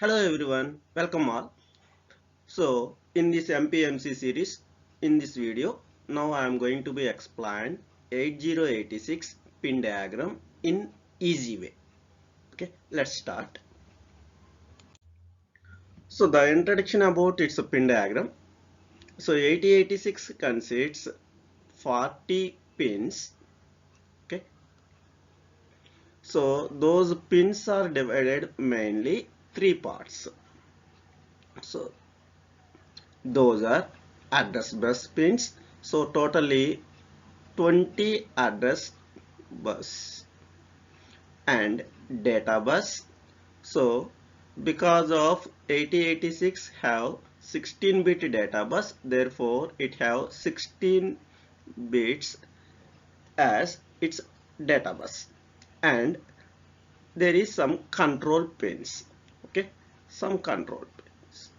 Hello everyone, welcome all. So in this MPMC series, in this video, now I am going to be explain 8086 pin diagram in easy way. Okay, let's start. So the introduction about its pin diagram. So 8086 consists 40 pins. Okay, so those pins are divided mainly three parts. So those are address bus pins. So totally 20 address bus and data bus. So because of 8086 have 16-bit data bus, therefore it have 16 bits as its data bus, and there is some control pins. Okay, some control pins.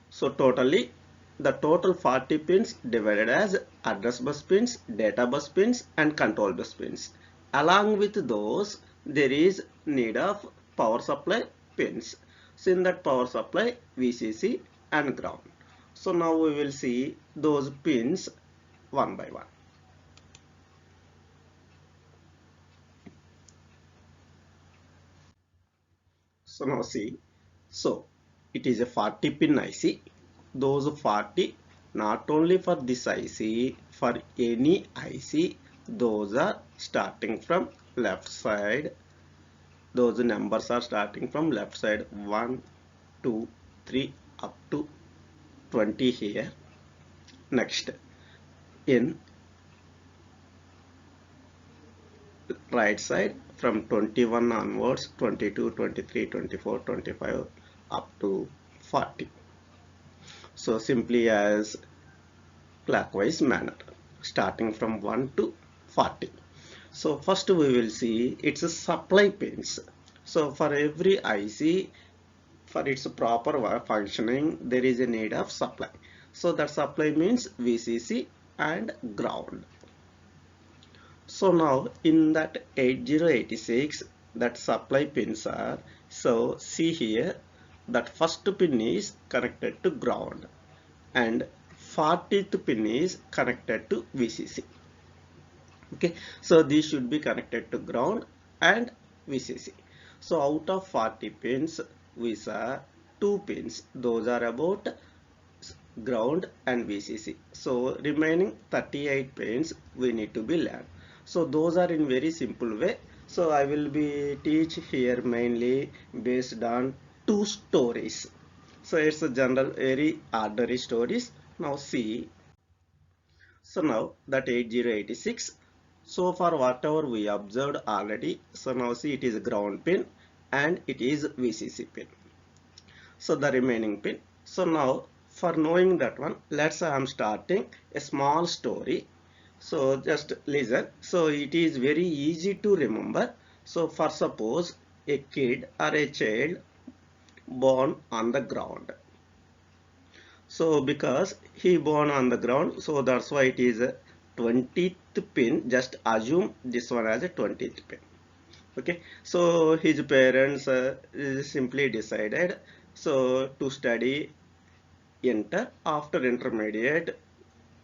So totally the total 40 pins divided as address bus pins, data bus pins and control bus pins. Along with those, there is need of power supply pins. So in that power supply, VCC and ground. So now we will see those pins one by one. So now see, so it is a 40 pin IC. Those 40 not only for this IC, for any IC, those are starting from left side. Those numbers are starting from left side 1, 2, 3 up to 20 here. Next, in right side from 21 onwards, 22, 23, 24, 25 up to 40. So simply as clockwise manner starting from 1 to 40. So first we will see its supply pins. So for every IC, for its proper functioning, there is a need of supply. So that supply means VCC and ground. So now in that 8086, that supply pins are, so see here, that first pin is connected to ground and 40th pin is connected to VCC. Okay, so these should be connected to ground and VCC. So out of 40 pins, we saw 2 pins, those are about ground and VCC. So remaining 38 pins we need to be learned. So those are in very simple way. So I will be teach here mainly based on two stories. So it's a general very ordinary stories. Now see, so now that 8086, so for whatever we observed already, so now see it is ground pin and it is VCC pin. So the remaining pin. So now for knowing that one, let's say I'm starting a small story. So just listen. So it is very easy to remember. So for suppose a kid or a child born on the ground. So because he born on the ground, so that's why it is a 20th pin. Just assume this one as a 20th pin. Okay, so his parents simply decided so to study inter. After intermediate,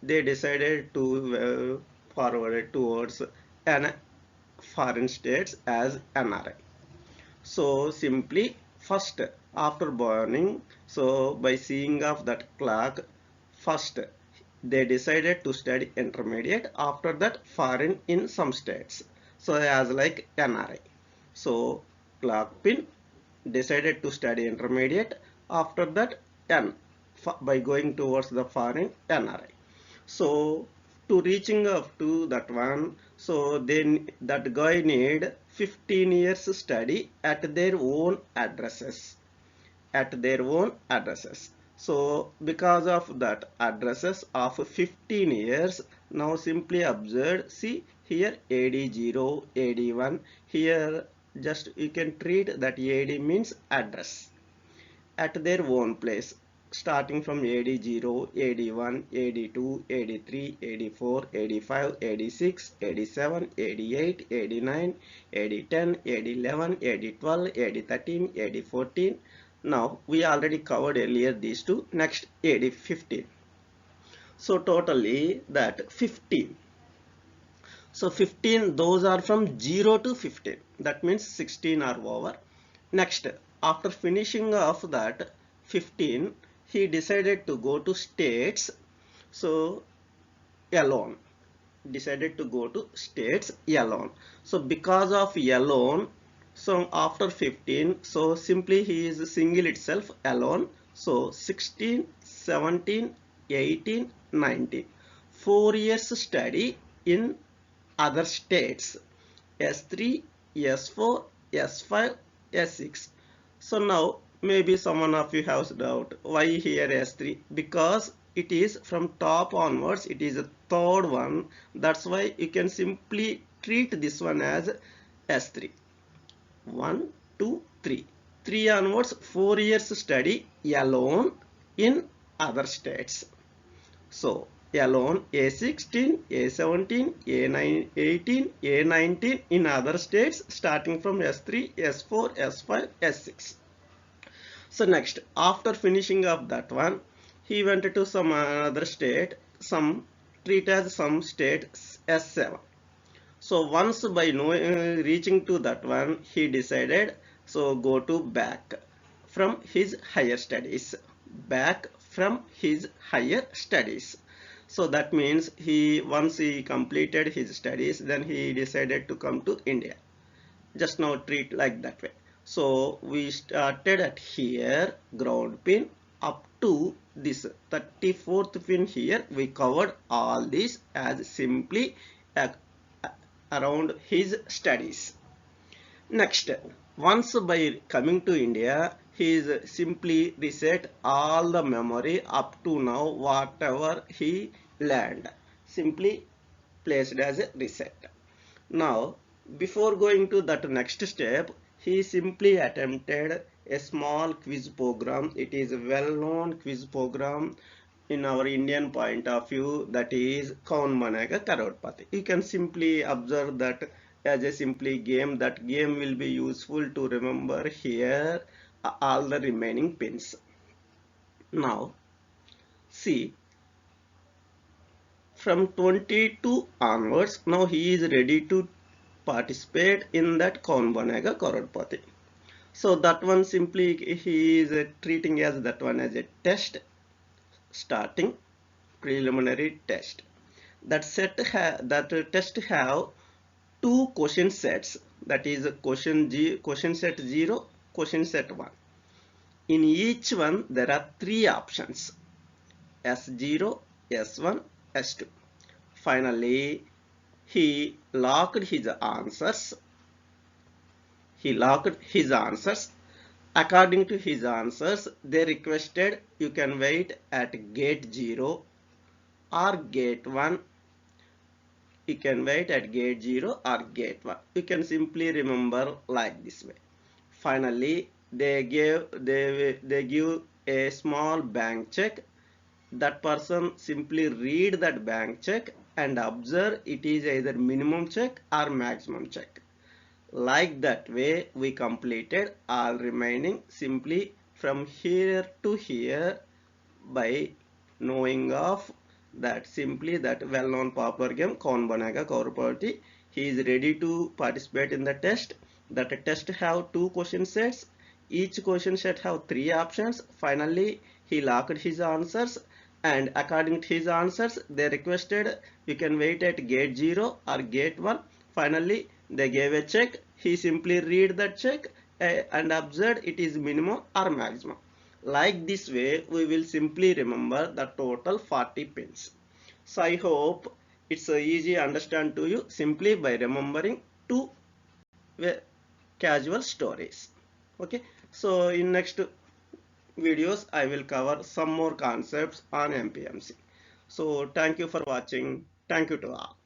they decided to forward towards an foreign states as NRI. So simply first after burning, so by seeing of that clock, first they decided to study intermediate, after that foreign in some states. So as like NRI. So clock pin decided to study intermediate, after that N by going towards the foreign NRI. So to reaching up to that one, so then that guy need 15 years study at their own addresses, at their own addresses. So because of that addresses of 15 years, now simply observe, see here AD0, AD1, here just you can treat that AD means address at their own place. starting from AD0, AD1, AD2, AD3, AD4, AD5, AD6, AD7, AD8, AD9, AD10, AD11, AD12, AD13, AD14. Now we already covered earlier these two. Next AD15. So totally that 15. So 15, those are from 0 to 15. That means 16 are over. Next, after finishing off that 15, he decided to go to states. So alone. Decided to go to states alone. So because of alone, so after 15, so simply he is single itself alone. So 16, 17, 18, 19. 4 years study in other states S3, S4, S5, S6. So now maybe someone of you has doubt why here S3, because it is from top onwards, it is a third one. That's why you can simply treat this one as S3. 1, 2, 3. 3 onwards, 4 years study alone in other states. So alone A16, A17, A9, 18, A19 in other states starting from S3, S4, S5, S6. So next, after finishing up that one, he went to some other state, some treat as some state S7. So once by reaching to that one, he decided so go to back from his higher studies, back from his higher studies. So that means he once he completed his studies, then he decided to come to India. Just now treat like that way. So we started at here ground pin up to this 34th pin here. We covered all these as simply around his studies. Next, once by coming to India, he is simply reset all the memory up to now whatever he learned. Simply placed as a reset. Now, before going to that next step, he simply attempted a small quiz program. It is a well-known quiz program in our Indian point of view, that is Kaun Banega Crorepati. You can simply observe that as a simply game. That game will be useful to remember here all the remaining pins. Now, see, from 22 onwards, now he is ready to participate in that Kaun Banega Crorepati. So that one simply he is treating as that one as a test, starting preliminary test. That test have two question sets, that is question set 0, question set 1. In each one there are three options, S0, S1, S2. Finally he locked his answers. According to his answers, they requested you can wait at gate 0 or gate 1. You can wait at gate 0 or gate 1. You can simply remember like this way. Finally, they give a small bank check. That person simply read that bank check and observe it is either minimum check or maximum check. Like that way we completed all remaining simply from here to here by knowing of that simply that well-known popular game Kaun Banega Crorepati. He is ready to participate in the test. That test have two question sets. Each question set have three options. Finally he locked his answers, and according to his answers they requested you can wait at gate 0 or gate 1. Finally they gave a check. He simply read that check and observed it is minimum or maximum. Like this way we will simply remember the total 40 pins. So I hope it's easy understand to you simply by remembering two casual stories. Okay, so in next videos I will cover some more concepts on MPMC. So thank you for watching. Thank you to all.